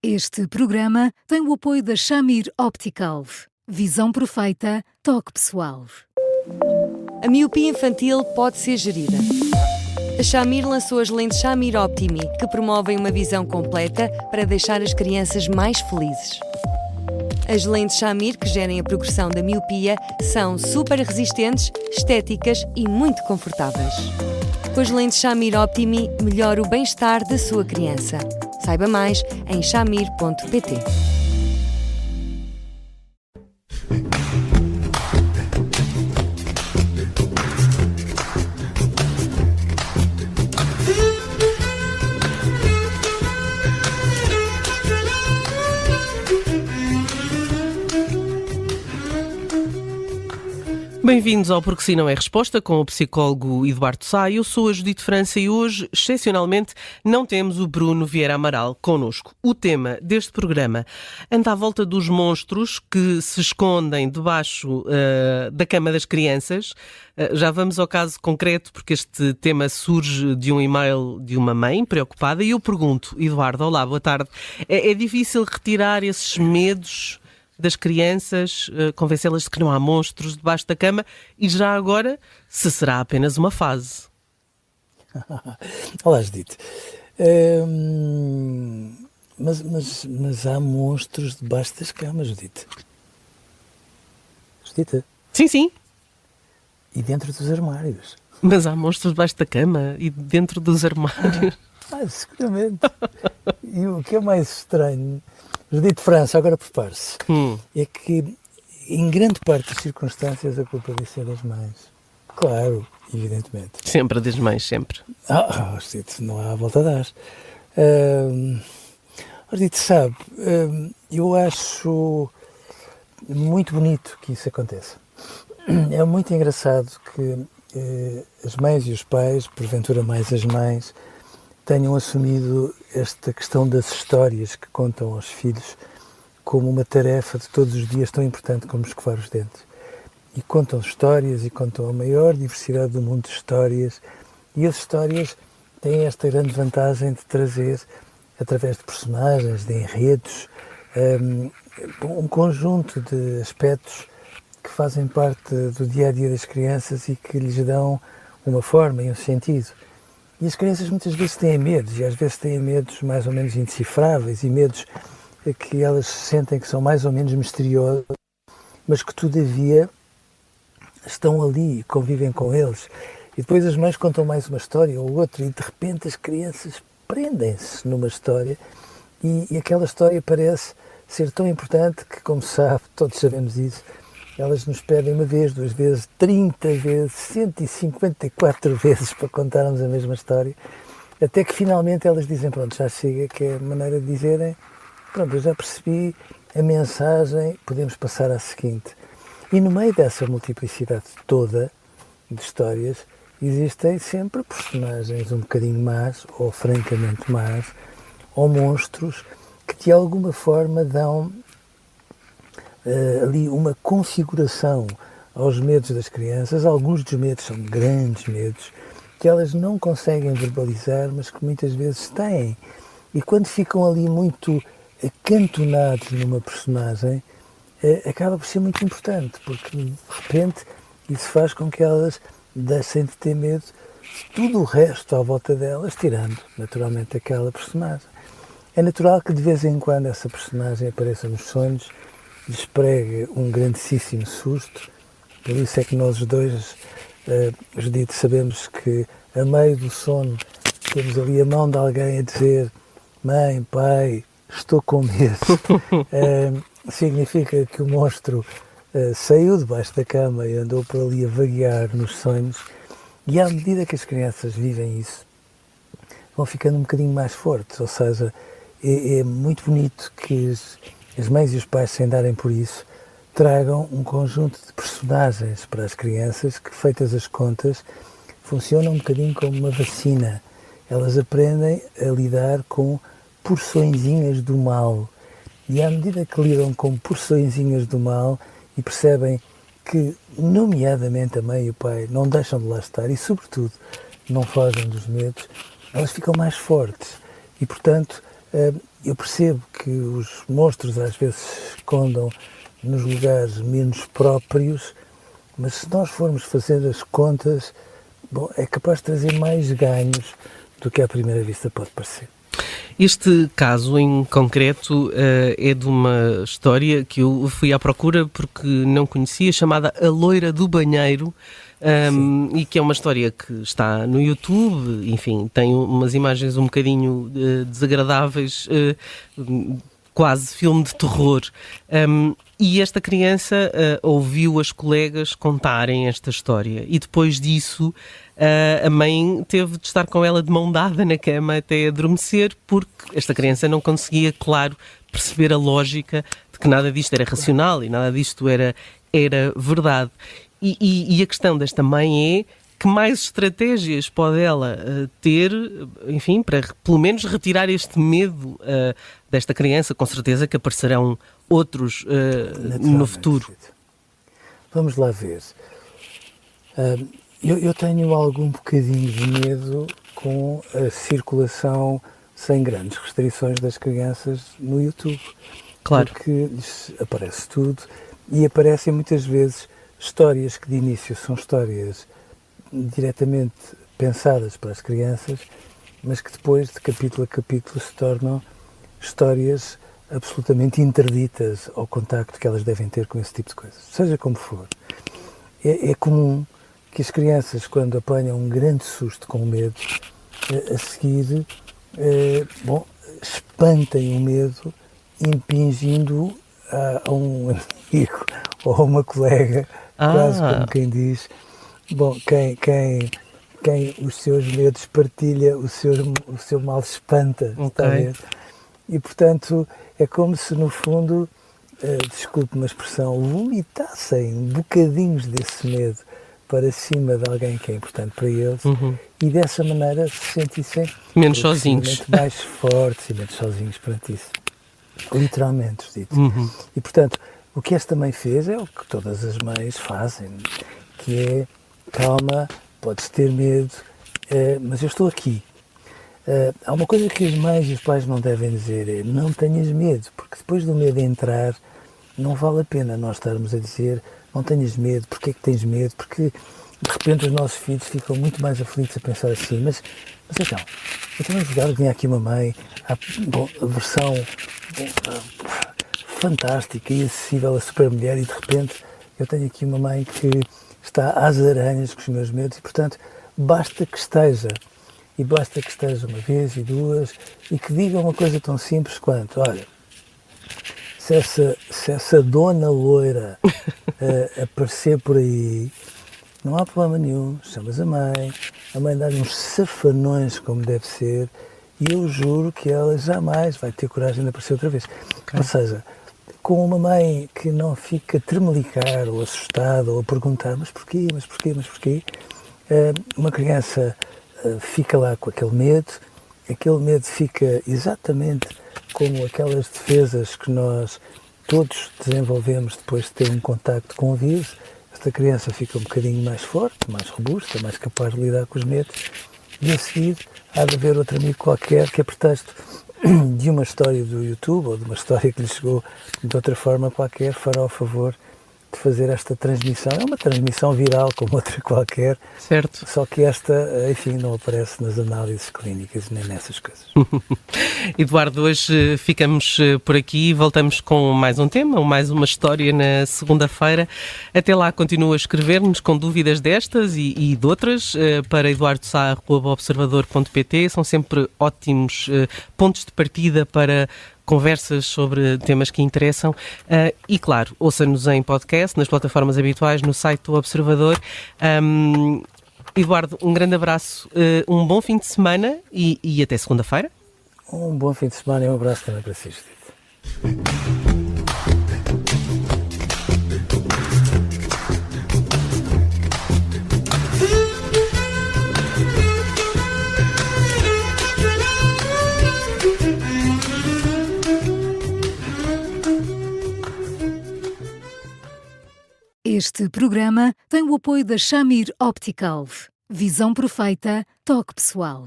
Este programa tem o apoio da Shamir Optical. Visão perfeita, toque pessoal. A miopia infantil pode ser gerida. A Shamir lançou as lentes Shamir Optimi, que promovem uma visão completa para deixar as crianças mais felizes. As lentes Shamir, que gerem a progressão da miopia, são super resistentes, estéticas e muito confortáveis. Com as lentes Shamir Optimi, melhora o bem-estar da sua criança. Saiba mais em shamir.pt. Bem-vindos ao Porque Se Não É Resposta, com o psicólogo Eduardo Sá. Eu sou a Judite França e hoje, excepcionalmente, não temos o Bruno Vieira Amaral connosco. O tema deste programa anda à volta dos monstros que se escondem debaixo da cama das crianças. Já vamos ao caso concreto, porque este tema surge de um e-mail de uma mãe preocupada. E eu pergunto, Eduardo, olá, boa tarde. É difícil retirar esses medos das crianças, convencê-las de que não há monstros debaixo da cama, e já agora, se será apenas uma fase? Olá, Judite. Mas há monstros debaixo das camas, Judite. Judite? Sim. E dentro dos armários. Mas há monstros debaixo da cama e dentro dos armários? Seguramente. E o que é mais estranho, Judite França, agora prepare-se, é que em grande parte das circunstâncias a culpa disso é das mães. Claro, evidentemente. Sempre das mães, sempre. Judite, não há volta a dar. Judite, sabe, eu acho muito bonito que isso aconteça. É muito engraçado que as mães e os pais, porventura mais as mães, tenham assumido esta questão das histórias que contam aos filhos como uma tarefa de todos os dias tão importante como escovar os dentes. E contam histórias e contam a maior diversidade do mundo de histórias, e as histórias têm esta grande vantagem de trazer, através de personagens, de enredos, um conjunto de aspectos que fazem parte do dia-a-dia das crianças e que lhes dão uma forma e um sentido. E as crianças muitas vezes têm medos, e às vezes têm medos mais ou menos indecifráveis, e medos que elas sentem que são mais ou menos misteriosos, mas que todavia estão ali e convivem com eles. E depois as mães contam mais uma história ou outra, e de repente as crianças prendem-se numa história, e aquela história parece ser tão importante que, como sabe, todos sabemos isso, elas nos pedem uma vez, 2 vezes, 30 vezes, 154 vezes para contarmos a mesma história, até que finalmente elas dizem, pronto, já chega, que é a maneira de dizerem, pronto, eu já percebi a mensagem, podemos passar à seguinte. E no meio dessa multiplicidade toda de histórias, existem sempre personagens um bocadinho más, ou francamente más, ou monstros, que de alguma forma dão ali uma configuração aos medos das crianças. Alguns dos medos são grandes medos que elas não conseguem verbalizar, mas que muitas vezes têm. E quando ficam ali muito acantonados numa personagem, acaba por ser muito importante, porque de repente isso faz com que elas deixem de ter medo de tudo o resto à volta delas, tirando naturalmente aquela personagem. É natural que de vez em quando essa personagem apareça nos sonhos, lhes prega um grandíssimo susto. Por isso é que nós os dois, Judite, sabemos que a meio do sono temos ali a mão de alguém a dizer: mãe, pai, estou com medo. Significa que o monstro saiu debaixo da cama e andou por ali a vaguear nos sonhos, e à medida que as crianças vivem isso, vão ficando um bocadinho mais fortes. Ou seja, é muito bonito que as mães e os pais, sem darem por isso, tragam um conjunto de personagens para as crianças que, feitas as contas, funcionam um bocadinho como uma vacina. Elas aprendem a lidar com porçõezinhas do mal. E à medida que lidam com porçõezinhas do mal e percebem que, nomeadamente, a mãe e o pai não deixam de lá estar e, sobretudo, não fogem dos medos, elas ficam mais fortes. E, portanto, eu percebo que os monstros às vezes se escondam nos lugares menos próprios, mas se nós formos fazer as contas, bom, é capaz de trazer mais ganhos do que à primeira vista pode parecer. Este caso em concreto é de uma história que eu fui à procura porque não conhecia, chamada A Loira do Banheiro, e que é uma história que está no YouTube, enfim, tem umas imagens um bocadinho desagradáveis, quase filme de terror. E esta criança ouviu as colegas contarem esta história e depois disso a mãe teve de estar com ela de mão dada na cama até adormecer, porque esta criança não conseguia, claro, perceber a lógica de que nada disto era racional e nada disto era verdade. E a questão desta mãe é: que mais estratégias pode ela ter, enfim, para pelo menos retirar este medo desta criança? Com certeza que aparecerão outros no futuro. Vamos lá ver. Eu tenho algum bocadinho de medo com a circulação sem grandes restrições das crianças no YouTube. Claro. Porque lhes aparece tudo e aparecem muitas vezes histórias que de início são histórias diretamente pensadas para as crianças, mas que depois, de capítulo a capítulo, se tornam histórias absolutamente interditas ao contacto que elas devem ter com esse tipo de coisas. Seja como for, é comum que as crianças, quando apanham um grande susto com medo, a seguir, espantem o medo impingindo a um amigo ou a uma colega, quase como quem diz: bom, quem os seus medos partilha, o seu mal espanta, está a ver? E, portanto, é como se, no fundo, desculpe uma expressão, vomitassem bocadinhos desse medo para cima de alguém que é importante para eles, e dessa maneira se sentissem menos sozinhos, mais fortes e menos sozinhos perante isso. Literalmente dito. E, portanto, o que esta mãe fez é o que todas as mães fazem, que é: calma, podes ter medo, mas eu estou aqui. Há uma coisa que as mães e os pais não devem dizer: é não tenhas medo, porque depois do medo entrar, não vale a pena nós estarmos a dizer não tenhas medo, porque é que tens medo, porque de repente os nossos filhos ficam muito mais aflitos a pensar assim: mas então vamos jogar, vinha aqui uma mãe, a versão fantástica e acessível, a super mulher, e de repente eu tenho aqui uma mãe que está às aranhas com os meus medos, e portanto basta que esteja uma vez e duas, e que diga uma coisa tão simples quanto: olha, se essa dona loira aparecer por aí, não há problema nenhum, chamas a mãe dá-lhe uns safanões como deve ser, e eu juro que ela jamais vai ter coragem de aparecer outra vez. Ou seja, com uma mãe que não fica a tremelicar ou assustada ou a perguntar mas porquê, uma criança fica lá com aquele medo fica exatamente como aquelas defesas que nós todos desenvolvemos depois de ter um contacto com o vírus. Esta criança fica um bocadinho mais forte, mais robusta, mais capaz de lidar com os medos, e a seguir há de haver outro amigo qualquer que, a pretexto de uma história do YouTube ou de uma história que lhe chegou de outra forma qualquer, fará o favor de fazer esta transmissão. É uma transmissão viral como outra qualquer, certo? Só que esta, enfim, não aparece nas análises clínicas nem nessas coisas. Eduardo, hoje ficamos por aqui, voltamos com mais um tema, mais uma história na segunda-feira. Até lá, continua a escrever-nos com dúvidas destas e de outras para eduardosá@observador.pt. São sempre ótimos pontos de partida para conversas sobre temas que interessam e, claro, ouça-nos em podcast, nas plataformas habituais, no site do Observador. Eduardo, um grande abraço, um bom fim de semana e até segunda-feira. Um bom fim de semana e um abraço também para si, Judite. Este programa tem o apoio da Shamir Optical. Visão perfeita, toque pessoal.